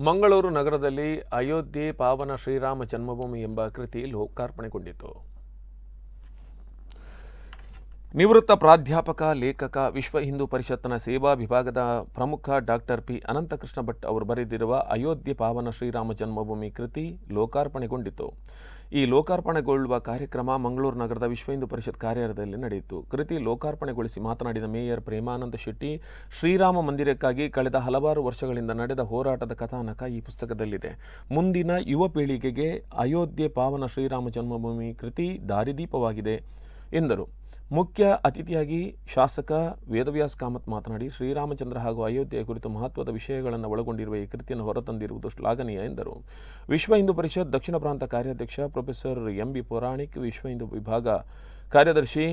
ಮಂಗಳೂರು ನಗರದಲ್ಲಿ ಅಯೋಧ್ಯೆ ಪಾವನ ಶ್ರೀರಾಮ ಜನ್ಮಭೂಮಿ ಎಂಬ ಕೃತಿ ಲೋಕಾರ್ಪಣೆಗೊಂಡಿತು. ನಿವೃತ್ತ ಪ್ರಾಧ್ಯಾಪಕ, ಲೇಖಕ, ವಿಶ್ವ ಹಿಂದೂ ಪರಿಷತ್ನ ಸೇವಾ ವಿಭಾಗದ ಪ್ರಮುಖ ಡಾಕ್ಟರ್ ಪಿ ಅನಂತಕೃಷ್ಣ ಭಟ್ ಅವರು ಬರೆದಿರುವ ಅಯೋಧ್ಯೆ ಪಾವನ ಶ್ರೀರಾಮ ಜನ್ಮಭೂಮಿ ಕೃತಿ ಲೋಕಾರ್ಪಣೆಗೊಂಡಿತು. ಈ ಲೋಕಾರ್ಪಣೆಗೊಳ್ಳುವ ಕಾರ್ಯಕ್ರಮ ಮಂಗಳೂರು ನಗರದ ವಿಶ್ವ ಹಿಂದೂ ಪರಿಷತ್ ಕಾರ್ಯಾಲಯದಲ್ಲಿ ನಡೆಯಿತು. ಕೃತಿ ಲೋಕಾರ್ಪಣೆಗೊಳಿಸಿ ಮಾತನಾಡಿದ ಮೇಯರ್ ಪ್ರೇಮಾನಂದ ಶೆಟ್ಟಿ, ಶ್ರೀರಾಮ ಮಂದಿರಕ್ಕಾಗಿ ಕಳೆದ ಹಲವಾರು ವರ್ಷಗಳಿಂದ ನಡೆದ ಹೋರಾಟದ ಕಥಾನಕ ಈ ಪುಸ್ತಕದಲ್ಲಿದೆ. ಮುಂದಿನ ಯುವ ಪೀಳಿಗೆಗೆ ಅಯೋಧ್ಯೆ ಪಾವನ ಶ್ರೀರಾಮ ಜನ್ಮಭೂಮಿ ಕೃತಿ ದಾರಿದೀಪವಾಗಿದೆ ಎಂದರು. ಮುಖ್ಯ ಅತಿಥಿಯಾಗಿ ಶಾಸಕ ವೇದವ್ಯಾಸ್ ಕಾಮತ್ ಮಾತನಾಡಿ, ಶ್ರೀರಾಮಚಂದ್ರ ಹಾಗೂ ಅಯೋಧ್ಯೆಯ ಕುರಿತು ಮಹತ್ವದ ವಿಷಯಗಳನ್ನು ಒಳಗೊಂಡಿರುವ ಈ ಕೃತಿಯನ್ನು ಹೊರತಂದಿರುವುದು ಶ್ಲಾಘನೀಯ ಎಂದರು. ವಿಶ್ವ ಹಿಂದೂ ಪರಿಷತ್ ದಕ್ಷಿಣ ಪ್ರಾಂತ ಕಾರ್ಯಾಧ್ಯಕ್ಷ ಪ್ರೊಫೆಸರ್ ಎಂಬಿ ಪೌರಾಣಿಕ್, ವಿಶ್ವ ಹಿಂದೂ ವಿಭಾಗ ಕಾರ್ಯದರ್ಶಿ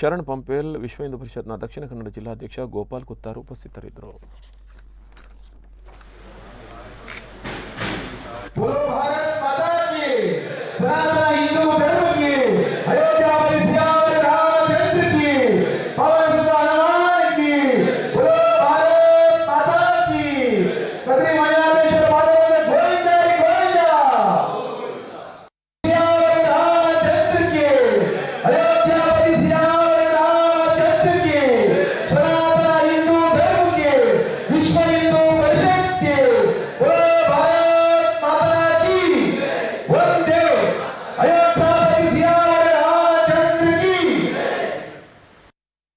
ಶರಣ್ ಪಂಪೇಲ್, ವಿಶ್ವ ಹಿಂದೂ ಪರಿಷತ್ನ ದಕ್ಷಿಣ ಕನ್ನಡ ಜಿಲ್ಲಾಧ್ಯಕ್ಷ ಗೋಪಾಲ್ ಕುತ್ತಾರ್ ಉಪಸ್ಥಿತರಿದ್ದರು.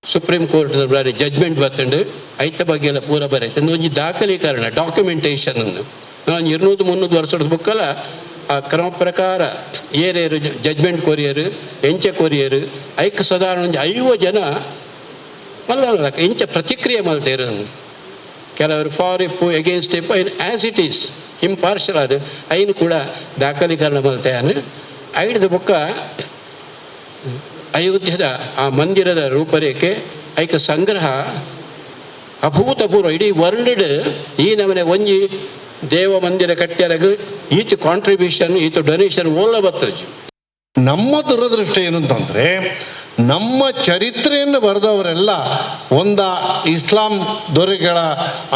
ಸುಪ್ರೀಂ ಕೋರ್ಟ್ ಬಾರಿ ಜಡ್ಜ್ಮೆಂಟ್ ಬರ್ತಂಡು ಐತ ಬಗ್ಗೆ ಎಲ್ಲ ಪೂರ ಬರೈತೆ ಒಂಜಿ ದಾಖಲೀಕರಣ ಡಾಕ್ಯುಮೆಂಟೇಷನ್ ಅನ್ನು ನಾನು 200-300 ವರ್ಷದ ಬುಕ್ಕಲ್ಲ ಆ ಕ್ರಮ ಪ್ರಕಾರ ಏರೇರು ಜಡ್ಜ್ಮೆಂಟ್ ಕೊರಿಯರು ಎಂಚೆ ಕೊರಿಯರು ಐಕ್ ಸಾಧಾರಣ ಒಂದು 50 ಜನ ಮಲ್ಲ ಎಂಚ ಪ್ರತಿಕ್ರಿಯೆ ಮಲ್ತೇರು. ಕೆಲವರು ಫಾರ್ ಇಪ್ಪು ಎಗೇನ್ಸ್ಟ್ ಇಪ್ಪು ಆ್ಯಸ್ ಇಟ್ ಈಸ್ ಇಂಪಾರ್ಷಲ್ ಅದು ಐನು ಕೂಡ ದಾಖಲೀಕರಣ ಮಲ್ತೇನು ಐಡ್ದ ಬುಕ್ಕ ಅಯೋಧ್ಯದ ಆ ಮಂದಿರದ ರೂಪರೇಖೆ ಐಕ ಸಂಗ್ರಹ ಅಭೂತಪೂರ್ವ ಇಡೀ ವರ್ಲ್ಡ್ ಈ ನಮನೆ ಒಂಜಿ ದೇವ ಮಂದಿರ ಕಟ್ಟ್ಯಾರಗ ಈತ ಕಾಂಟ್ರಿಬ್ಯೂಷನ್ ಈತ ಡೊನೇಷನ್ ಓಲ್ಲ ಬರ್ತದೆ. ನಮ್ಮ ದುರದೃಷ್ಟ ಏನು ಅಂತಂದರೆ ನಮ್ಮ ಚರಿತ್ರೆಯನ್ನು ಬರೆದವರೆಲ್ಲ ಒಂದ ಇಸ್ಲಾಂ ದೊರೆಗಳ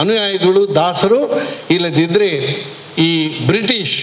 ಅನುಯಾಯಿಗಳು ದಾಸರು, ಇಲ್ಲದಿದ್ದರೆ ಈ ಬ್ರಿಟಿಷ್